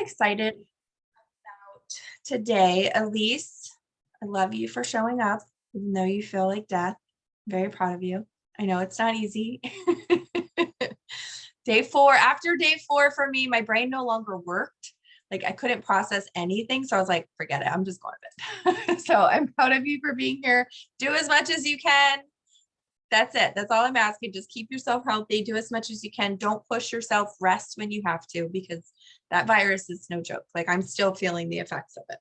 really excited about today. Elise, I love you for showing up, even though you feel like death. I'm very proud of you. I know it's not easy. Day 4, after day 4 for me, my brain no longer worked. Like I couldn't process anything. So I was like, forget it. I'm just going to bed. So I'm proud of you for being here. Do as much as you can. That's it. That's all I'm asking. Just keep yourself healthy. Do as much as you can. Don't push yourself. Rest when you have to, because that virus is no joke. Like I'm still feeling the effects of it.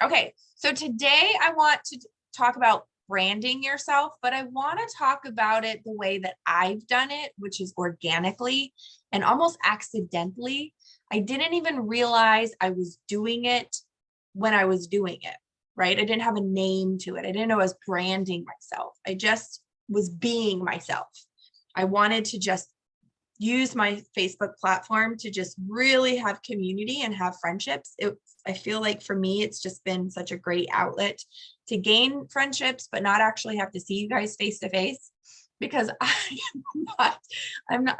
Okay. So today I want to talk about branding yourself, but I want to talk about it the way that I've done it, which is organically and almost accidentally. I didn't even realize I was doing it when I was doing it. Right? I didn't have a name to it. I didn't know I was branding myself. I just was being myself. I wanted to just use my Facebook platform to just really have community and have friendships. I feel like for me, it's just been such a great outlet to gain friendships, but not actually have to see you guys face to face, because I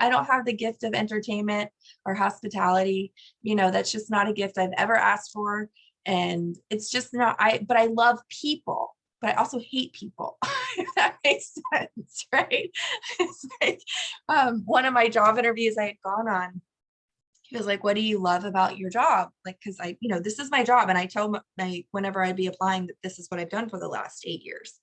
don't have the gift of entertainment or hospitality. You know, that's just not a gift I've ever asked for. And it's just not, but I love people, but I also hate people, if that makes sense, right? It's like one of my job interviews I had gone on, he was like, what do you love about your job? Like, cause this is my job. And I tell whenever I'd be applying that this is what I've done for the last 8 years.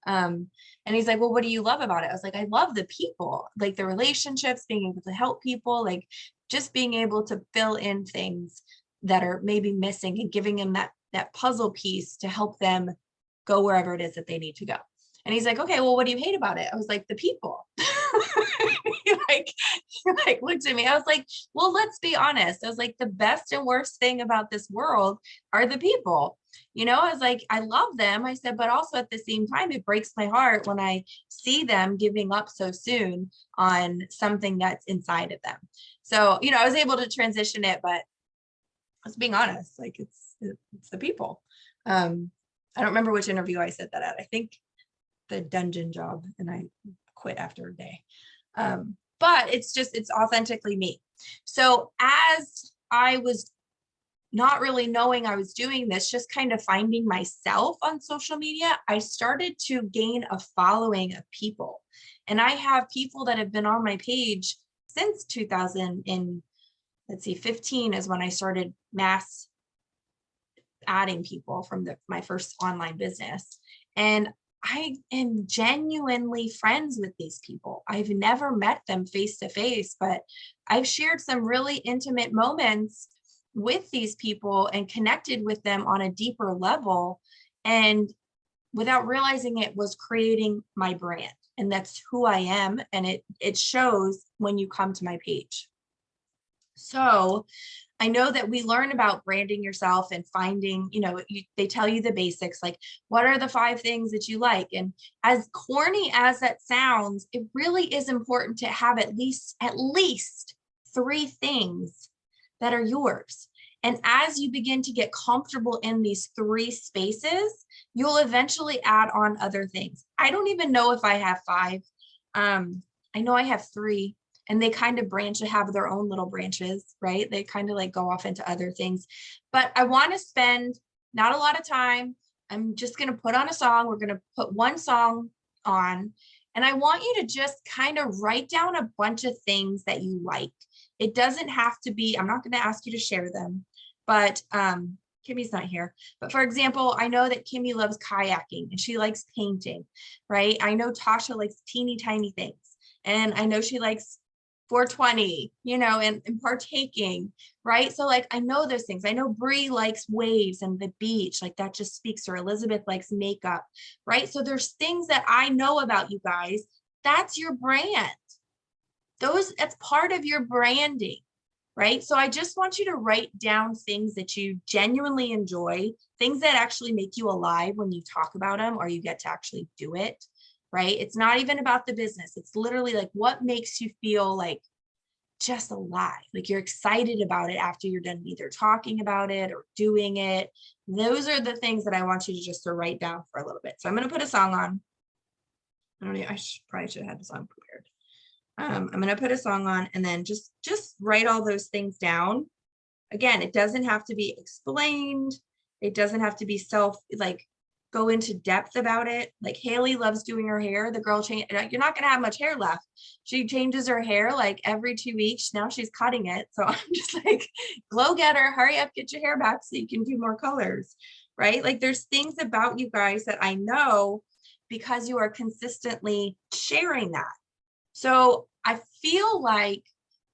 And he's like, well, what do you love about it? I was like, I love the people, like the relationships, being able to help people, like just being able to fill in things that are maybe missing and giving them that puzzle piece to help them go wherever it is that they need to go. And he's like, okay, well, what do you hate about it? I was like, the people. he looked at me. I was like, well, let's be honest. I was like, the best and worst thing about this world are the people. I was like, I love them. I said, but also at the same time, it breaks my heart when I see them giving up so soon on something that's inside of them. So, I was able to transition it, but let's being honest, like it's the people. I don't remember which interview I said that at. I think the dungeon job, and I quit after a day. But it's authentically me. So as I was not really knowing I was doing this, just kind of finding myself on social media, I started to gain a following of people. And I have people that have been on my page since 15 is when I started mass adding people from my first online business. And I am genuinely friends with these people. I've never met them face to face, but I've shared some really intimate moments with these people and connected with them on a deeper level. And without realizing it, was creating my brand. And that's who I am. And it shows when you come to my page. So I know that we learn about branding yourself and finding, they tell you the basics, like what are the 5 things that you like? And as corny as that sounds, it really is important to have at least 3 things that are yours. And as you begin to get comfortable in these 3 spaces, you'll eventually add on other things. I don't even know if I have 5. I know I have 3. And they kind of have their own little branches, right? They kind of like go off into other things. But I want to spend not a lot of time. I'm just going to put on a song. We're going to put one song on. And I want you to just kind of write down a bunch of things that you like. It doesn't have to be, I'm not going to ask you to share them, but Kimmy's not here. But for example, I know that Kimmy loves kayaking and she likes painting, right? I know Tasha likes teeny tiny things. And I know she likes 420, and partaking, right? So like, I know those things. I know Bree likes waves and the beach, like that just speaks to her. Elizabeth likes makeup, right? So there's things that I know about you guys. That's your brand. That's part of your branding, right? So I just want you to write down things that you genuinely enjoy, things that actually make you alive when you talk about them or you get to actually do it. Right? It's not even about the business. It's literally like what makes you feel like just alive, like you're excited about it after you're done either talking about it or doing it. Those are the things that I want you to just to write down for a little bit. So I'm going to put a song on. I probably should have had the song prepared. I'm going to put a song on and then just write all those things down Again, it doesn't have to be explained. It doesn't have to be like go into depth about it. Like Haley loves doing her hair. The girl change. You're not gonna have much hair left. She changes her hair like every 2 weeks. Now she's cutting it. So I'm just like, glow getter, hurry up, get your hair back so you can do more colors, right? Like there's things about you guys that I know because you are consistently sharing that. So I feel like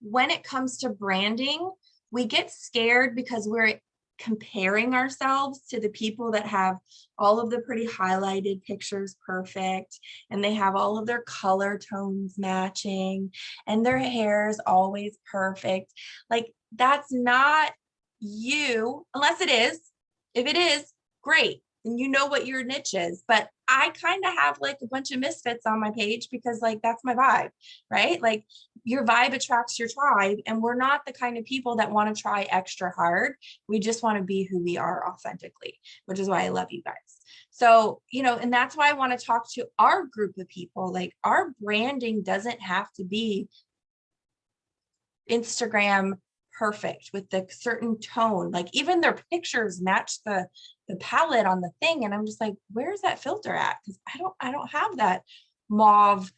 when it comes to branding, we get scared because we're comparing ourselves to the people that have all of the pretty highlighted pictures perfect, and they have all of their color tones matching, and their hair is always perfect. Like that's not you, unless it is. If it is, great. And you know what your niche is. But I kind of have like a bunch of misfits on my page because like that's my vibe, right? Like your vibe attracts your tribe, and we're not the kind of people that want to try extra hard. We just want to be who we are authentically, which is why I love you guys. So, and that's why I want to talk to our group of people. Like our branding doesn't have to be Instagram perfect with the certain tone. Like even their pictures match the palette on the thing, and I'm just like, where's that filter at? Because I don't have that mauve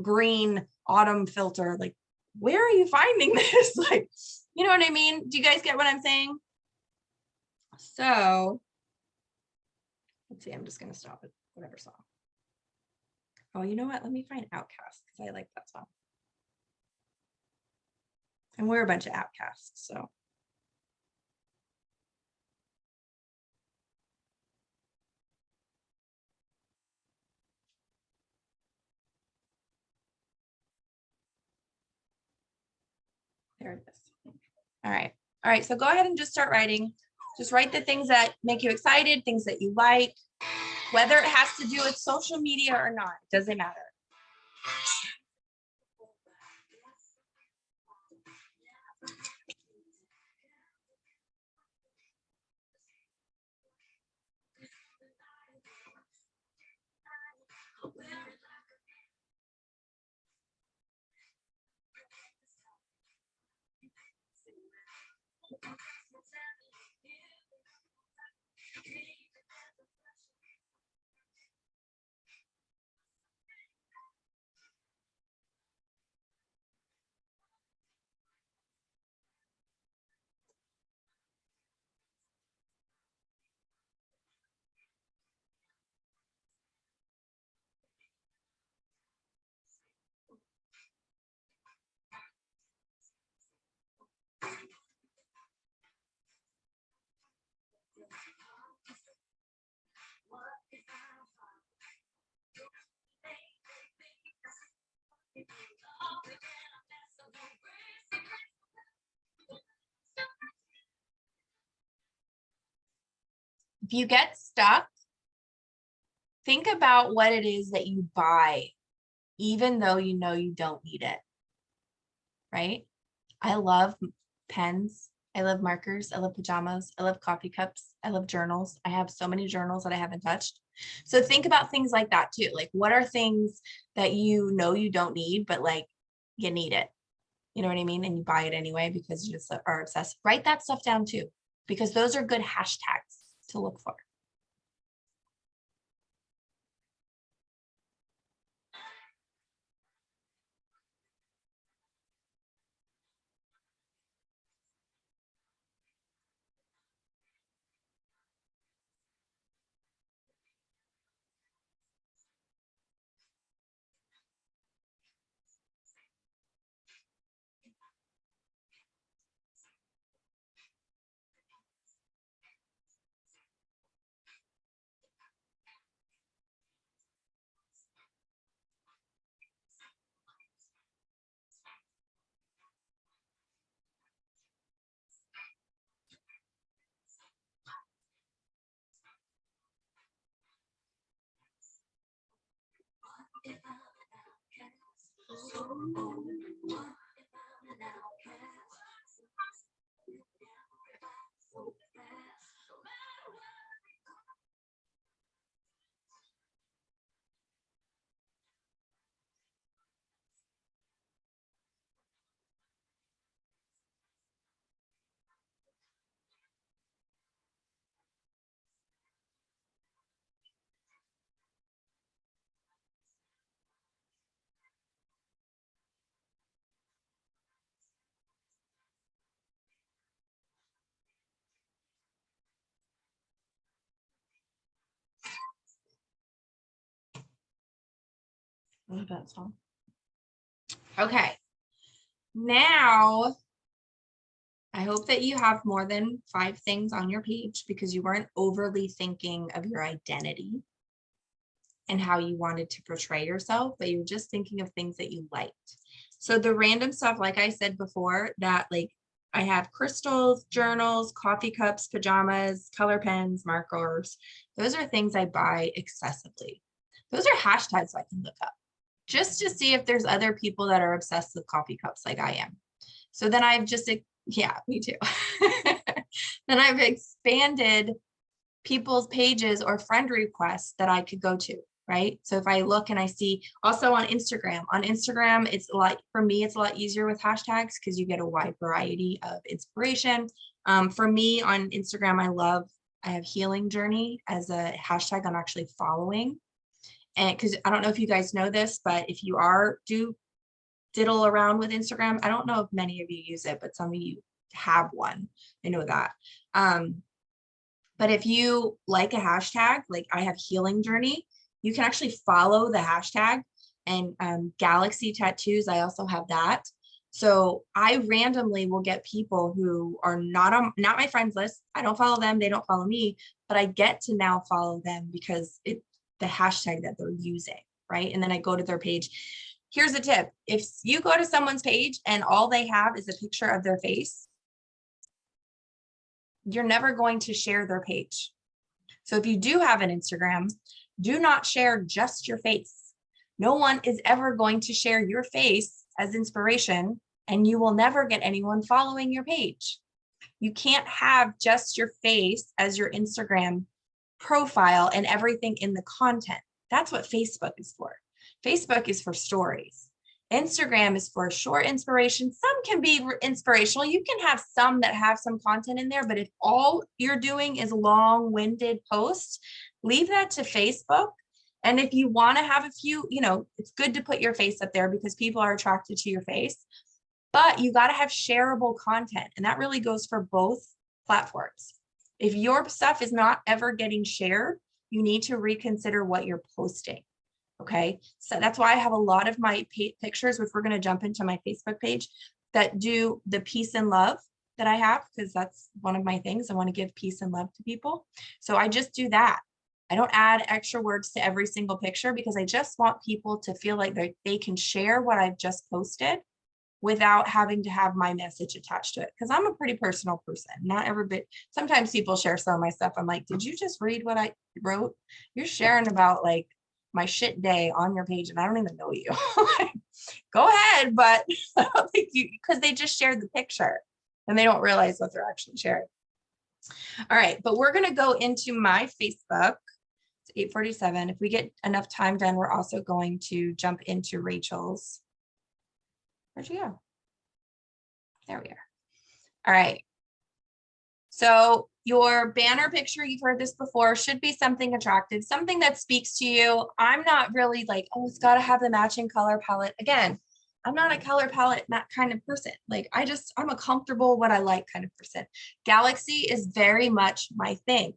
green autumn filter. Like, where are you finding this? Like, you know what I mean? Do you guys get what I'm saying? So let's see, I'm just gonna stop at whatever song. Oh, you know what? Let me find Outcast because I like that song. And we're a bunch of outcasts, so. There it is. All right. All right. So go ahead and just start writing. Just write the things that make you excited, things that you like, whether it has to do with social media or not, it doesn't matter. If you get stuck, think about what it is that you buy, even though you know you don't need it, right? I love pens. I love markers. I love pajamas. I love coffee cups. I love journals. I have so many journals that I haven't touched. So think about things like that too. Like what are things that you know you don't need, but like you need it? You know what I mean? And you buy it anyway because you just are obsessed. Write that stuff down too, because those are good hashtags to look for. I love that song. Okay. Now, I hope that you have more than 5 things on your page because you weren't overly thinking of your identity and how you wanted to portray yourself, but you're just thinking of things that you liked. So the random stuff, like I said before, that like I have crystals, journals, coffee cups, pajamas, color pens, markers. Those are things I buy excessively. Those are hashtags I can look up just to see if there's other people that are obsessed with coffee cups like I am. So then I've just, yeah, me too. Then I've expanded people's pages or friend requests that I could go to, right? So if I look and I see also on Instagram, it's a lot, for me, it's a lot easier with hashtags because you get a wide variety of inspiration. For me on Instagram, I have healing journey as a hashtag I'm actually following. And because I don't know if you guys know this, but if you do diddle around with Instagram, I don't know if many of you use it, but some of you have one. I know that. But if you like a hashtag, like I have healing journey, you can actually follow the hashtag. And galaxy tattoos, I also have that. So I randomly will get people who are not my friends list. I don't follow them, they don't follow me, but I get to now follow them because the hashtag that they're using, right? And then I go to their page. Here's a tip. If you go to someone's page and all they have is a picture of their face, you're never going to share their page. So if you do have an Instagram, do not share just your face. No one is ever going to share your face as inspiration, and you will never get anyone following your page. You can't have just your face as your Instagram profile and everything in the content. That's what Facebook is for. Facebook is for stories. Instagram is for short inspiration. Some can be inspirational. You can have some that have some content in there, but if all you're doing is long-winded posts, leave that to Facebook. And if you want to have a few, it's good to put your face up there because people are attracted to your face, but you got to have shareable content. And that really goes for both platforms. If your stuff is not ever getting shared, you need to reconsider what you're posting. Okay, so that's why I have a lot of my pictures, which we're going to jump into my Facebook page, that do the peace and love that I have, because that's one of my things. I want to give peace and love to people. So I just do that. I don't add extra words to every single picture because I just want people to feel like they can share what I've just posted without having to have my message attached to it. Because I'm a pretty personal person. Not every bit. Sometimes people share some of my stuff. I'm like, did you just read what I wrote? You're sharing about like my shit day on your page and I don't even know you. Go ahead, but I don't think because they just shared the picture and they don't realize what they're actually sharing. All right, but we're going to go into my Facebook. It's 8:47. If we get enough time done, we're also going to jump into Rachel's. Where'd you go? There we are. All right. So your banner picture, you've heard this before, should be something attractive, something that speaks to you. I'm not really like, oh, it's got to have the matching color palette. Again, I'm not a color palette, that kind of person. Like I'm a comfortable what I like kind of person. Galaxy is very much my thing,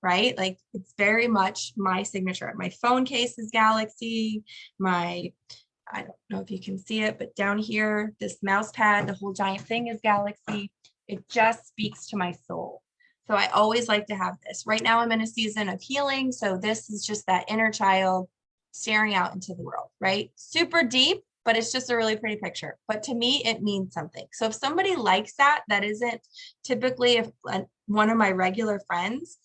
right? Like it's very much my signature. My phone case is Galaxy. I don't know if you can see it, but down here, this mouse pad, the whole giant thing is Galaxy. It just speaks to my soul. So I always like to have this. Right now I'm in a season of healing. So this is just that inner child staring out into the world, right? Super deep, but it's just a really pretty picture. But to me, it means something. So if somebody likes that isn't typically one of my regular friends,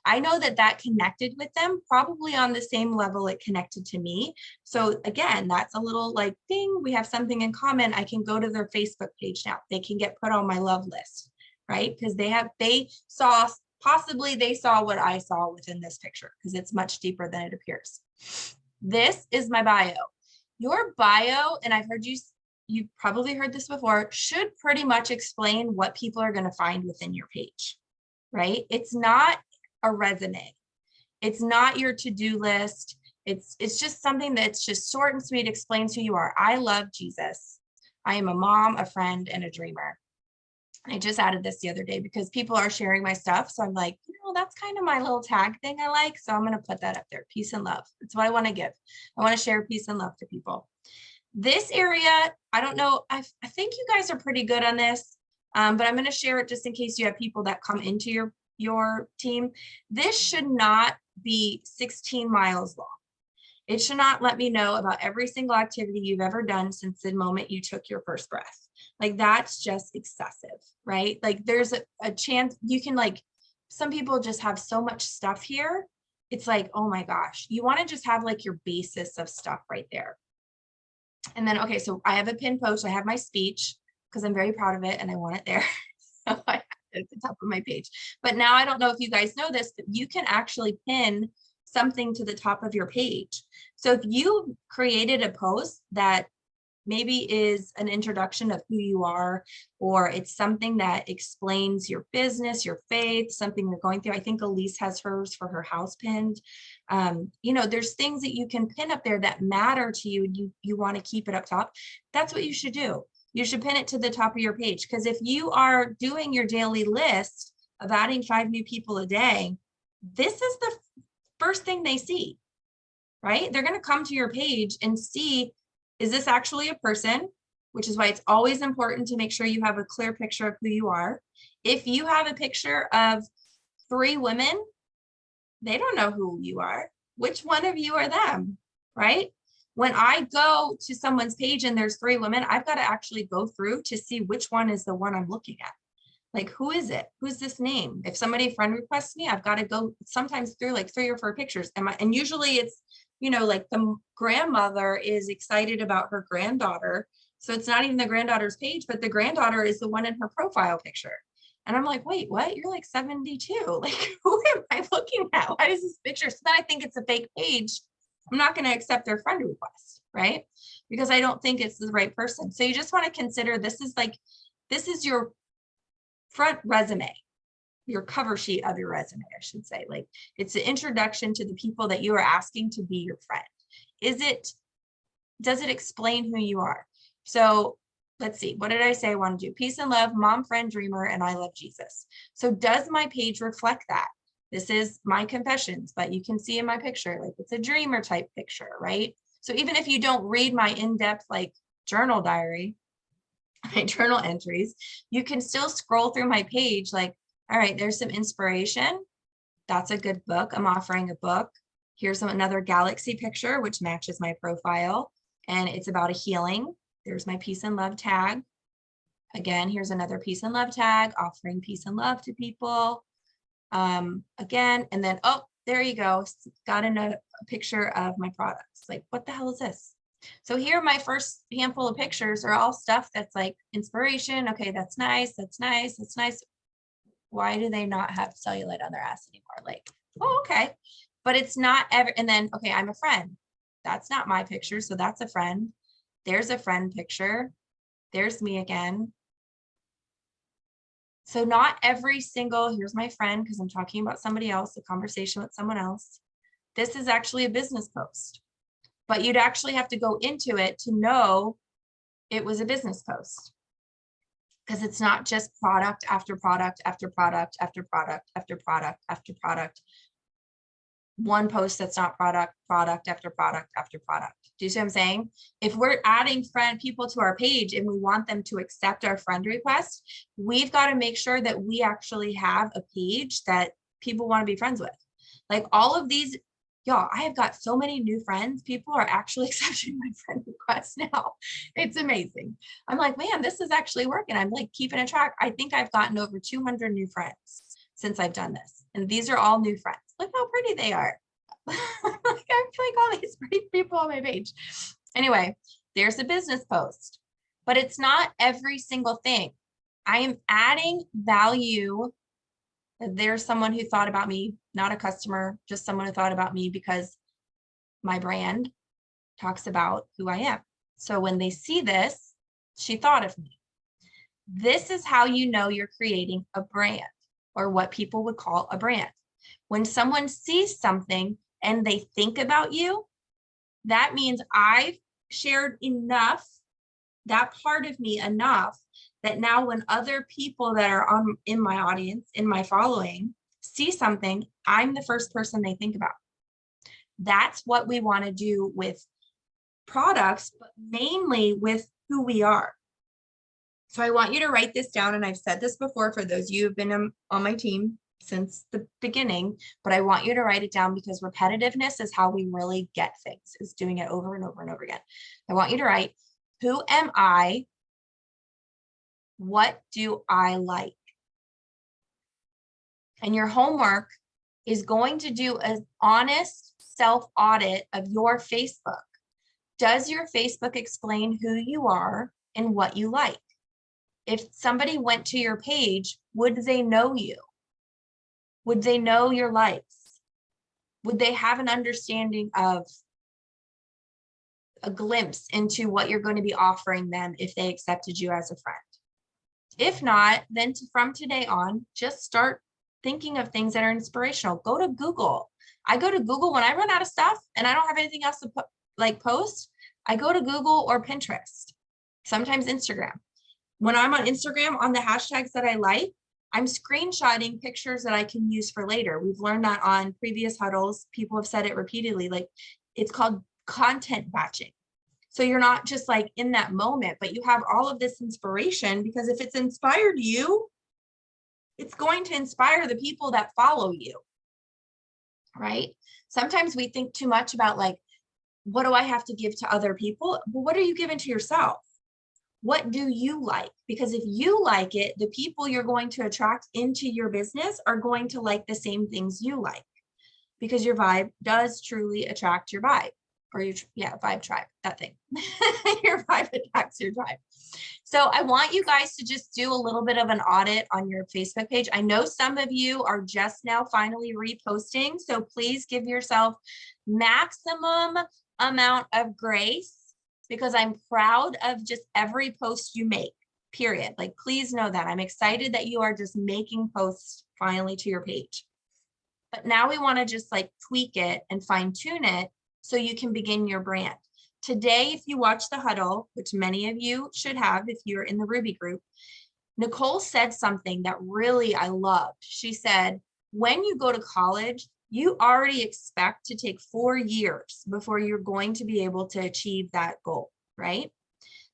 I know that connected with them probably on the same level it connected to me. So again, that's a little like ding, we have something in common. I can go to their Facebook page now. They can get put on my love list, right? Because they saw what I saw within this picture because it's much deeper than it appears. This is my bio. Your bio, and I've heard you've probably heard this before, should pretty much explain what people are going to find within your page, right? It's not a resume. It's not your to-do list. It's just something that's just short and sweet, explains who you are. I love Jesus. I am a mom, a friend, and a dreamer. I just added this the other day because people are sharing my stuff. So I'm like, that's kind of my little tag thing I like. So I'm going to put that up there. Peace and love. That's what I want to give. I want to share peace and love to people. This area, I don't know. I think you guys are pretty good on this, but I'm going to share it just in case you have people that come into your team. This should not be 16 miles long. It should not let me know about every single activity you've ever done since the moment you took your first breath. Like, that's just excessive, right? Like, there's a chance you can, like, some people just have so much stuff here. It's like, oh my gosh, you want to just have like your basis of stuff right there. And then, okay, so I have a pin post. I have my speech because I'm very proud of it and I want it there. So I have it at the top of my page. But now I don't know if you guys know this, but you can actually pin something to the top of your page. So if you created a post that maybe is an introduction of who you are, or it's something that explains your business, your faith, something you're going through. I think Elise has hers for her house pinned. There's things that you can pin up there that matter to you, and you want to keep it up top. That's what you should do. You should pin it to the top of your page, because if you are doing your daily list of adding 5 new people a day, this is the first thing they see, right? They're going to come to your page and see, is this actually a person? Which is why it's always important to make sure you have a clear picture of who you are. If you have a picture of 3 women, they don't know who you are. Which one of you are them, right? When I go to someone's page and there's 3 women, I've got to actually go through to see which one is the one I'm looking at. Like, who is it? Who's this name? If somebody friend requests me, I've got to go sometimes through like 3 or 4 pictures. And usually it's, like the grandmother is excited about her granddaughter. So it's not even the granddaughter's page, but the granddaughter is the one in her profile picture. And I'm like, wait, what? You're like 72. Like, who am I looking at? Why is this picture? So then I think it's a fake page. I'm not going to accept their friend request, right? Because I don't think it's the right person. So you just want to consider this is your front resume, your cover sheet of your resume, I should say. Like, it's the introduction to the people that you are asking to be your friend. Does it explain who you are? So let's see, what did I say I want to do? Peace and love, mom, friend, dreamer, and I love Jesus. So does my page reflect that? This is my confessions, but you can see in my picture, like, it's a dreamer type picture, right? So even if you don't read my in-depth like journal diary, my journal entries, you can still scroll through my page like, all right, there's some inspiration. That's a good book. I'm offering a book. Here's another galaxy picture, which matches my profile. And it's about a healing. There's my peace and love tag. Again, here's another peace and love tag, offering peace and love to people. Again, and then, oh, there you go. Got in a picture of my products. Like, what the hell is this? So here, my first handful of pictures are all stuff that's like inspiration. Okay, that's nice. That's nice. That's nice. Why do they not have cellulite on their ass anymore? Like, oh, okay. But it's not ever. And then, okay, I'm a friend. That's not my picture. So that's a friend. There's a friend picture. There's me again. So not every single, here's my friend, because I'm talking about somebody else, a conversation with someone else. This is actually a business post, but you'd actually have to go into it to know it was a business post, because it's not just product after product after product after product after product after product. One post that's not product after product after product. Do you see what I'm saying? If we're adding people to our page and we want them to accept our friend request, we've got to make sure that we actually have a page that people want to be friends with. Like, all of these, y'all, I have got so many new friends. People are actually accepting my friend requests now. It's amazing. I'm like, man, this is actually working. I'm like keeping a track. I think I've gotten over 200 new friends since I've done this. And these are all new friends. Look how pretty they are. Like, I feel like all these pretty people on my page. Anyway, there's a business post, but it's not every single thing. I am adding value. There's someone who thought about me, not a customer, just someone who thought about me because my brand talks about who I am. So when they see this, she thought of me. This is how you know you're creating a brand, or what people would call a brand. When someone sees something and they think about you, that means I've shared enough, that part of me enough, that now when other people that are in my audience, in my following, see something, I'm the first person they think about. That's what we want to do with products, but mainly with who we are. So I want you to write this down. And I've said this before for those of you who've been on my team since the beginning, but I want you to write it down because repetitiveness is how we really get things, is doing it over and over and over again. I want you to write, who am I? What do I like? And your homework is going to do an honest self-audit of your Facebook. Does your Facebook explain who you are and what you like? If somebody went to your page, would they know you? Would they know your likes? Would they have an understanding of a glimpse into what you're going to be offering them if they accepted you as a friend? If not, then from today on, just start thinking of things that are inspirational. Go to Google. I go to Google when I run out of stuff and I don't have anything else to post. I go to Google or Pinterest, sometimes Instagram. When I'm on Instagram on the hashtags that I like, I'm screenshotting pictures that I can use for later. We've learned that on previous huddles. People have said it repeatedly, like it's called content batching. So you're not just like in that moment, but you have all of this inspiration, because if it's inspired you, it's going to inspire the people that follow you, right? Sometimes we think too much about like, what do I have to give to other people? Well, what are you giving to yourself? What do you like? Because if you like it, the people you're going to attract into your business are going to like the same things you like, because your vibe does truly attract your vibe, or your, vibe tribe, that thing. Your vibe attracts your tribe. So I want you guys to just do a little bit of an audit on your Facebook page. I know some of you are just now finally reposting, so please give yourself maximum amount of grace, because I'm proud of just every post you make, period. Like, please know that. I'm excited that you are just making posts finally to your page. But now we want to just like tweak it and fine tune it so you can begin your brand. Today, if you watch the huddle, which many of you should have if you're in the Ruby group, Nicole said something that really I loved. She said, when you go to college, you already expect to take 4 years before you're going to be able to achieve that goal, right?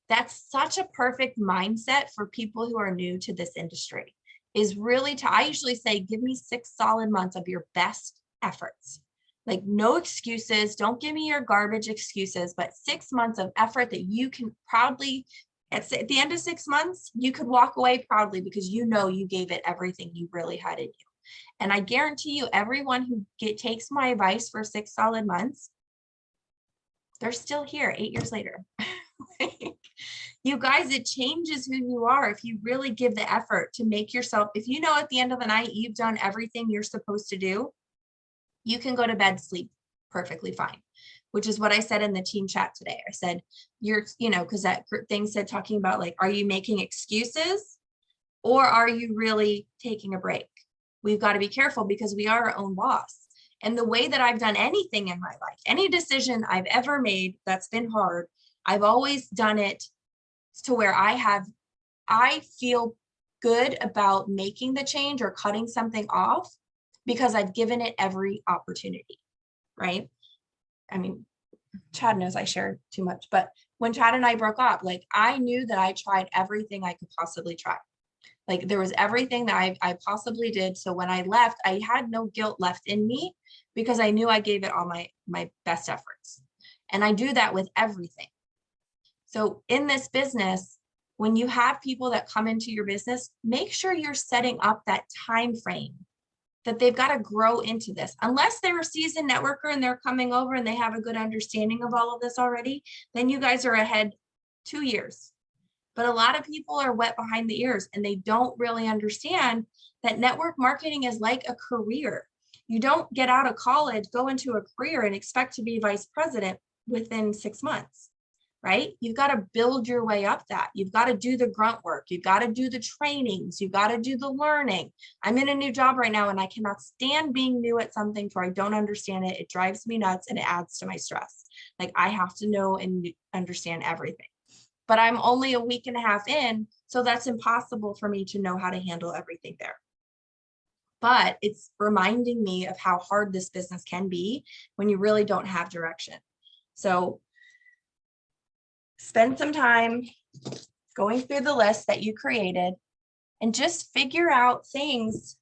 That's such a perfect mindset for people who are new to this industry, is really I usually say, give me 6 solid months of your best efforts. Like, no excuses. Don't give me your garbage excuses, but 6 months of effort that you can proudly, at the end of 6 months, you could walk away proudly because you know you gave it everything you really had in you. And I guarantee you, everyone who takes my advice for 6 solid months, they're still here 8 years later. You guys, it changes who you are if you really give the effort to make yourself, if you know at the end of the night you've done everything you're supposed to do, you can go to bed, sleep perfectly fine, which is what I said in the team chat today. I said, because that thing said, talking about like, are you making excuses or are you really taking a break? We've got to be careful because we are our own boss. And the way that I've done anything in my life, any decision I've ever made that's been hard, I've always done it to where I feel good about making the change or cutting something off because I've given it every opportunity, right? I mean, Chad knows I share too much, but when Chad and I broke up, like, I knew that I tried everything I could possibly try. Like, there was everything that I possibly did. So when I left, I had no guilt left in me because I knew I gave it all my best efforts. And I do that with everything. So in this business, when you have people that come into your business, make sure you're setting up that time frame that they've got to grow into this. Unless they're a seasoned networker and they're coming over and they have a good understanding of all of this already, then you guys are ahead 2 years. But a lot of people are wet behind the ears and they don't really understand that network marketing is like a career. You don't get out of college, go into a career and expect to be vice president within 6 months, right? You've got to build your way up that. You've got to do the grunt work. You've got to do the trainings. You've got to do the learning. I'm in a new job right now and I cannot stand being new at something where I don't understand it. It drives me nuts and it adds to my stress. Like, I have to know and understand everything. But I'm only a week and a half in, So that's impossible for me to know how to handle everything there. But it's reminding me of how hard this business can be when you really don't have direction. So spend some time going through the list that you created and just figure out things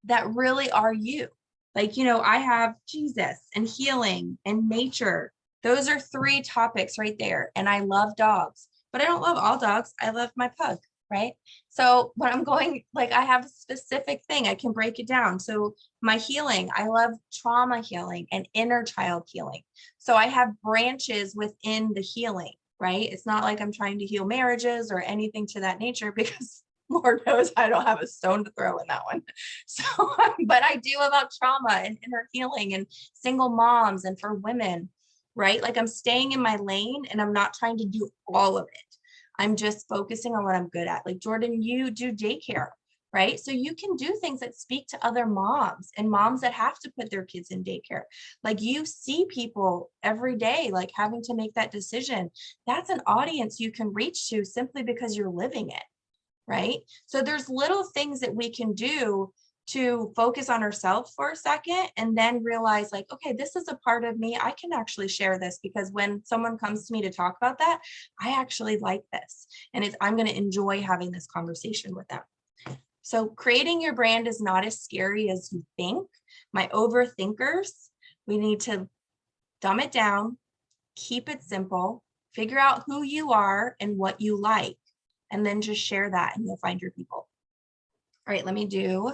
that really are you. Like, I have Jesus and healing and nature. Those are 3 topics right there. And I love dogs, but I don't love all dogs. I love my pug, right? So when I'm going, like, I have a specific thing, I can break it down. So my healing, I love trauma healing and inner child healing. So I have branches within the healing, right? It's not like I'm trying to heal marriages or anything to that nature, because Lord knows I don't have a stone to throw in that one. So, but I do about trauma and inner healing and single moms and for women, right? Like I'm staying in my lane and I'm not trying to do all of it. I'm just focusing on what I'm good at. Like Jordan, you do daycare, right? So you can do things that speak to other moms and moms that have to put their kids in daycare. Like you see people every day, like having to make that decision. That's an audience you can reach to simply because you're living it. Right? So there's little things that we can do to focus on ourselves for a second and then realize like, okay, this is a part of me. I can actually share this because when someone comes to me to talk about that, I actually like this. And I'm going to enjoy having this conversation with them. So creating your brand is not as scary as you think. My overthinkers, we need to dumb it down, keep it simple, figure out who you are and what you like, and then just share that and you'll find your people. All right, let me do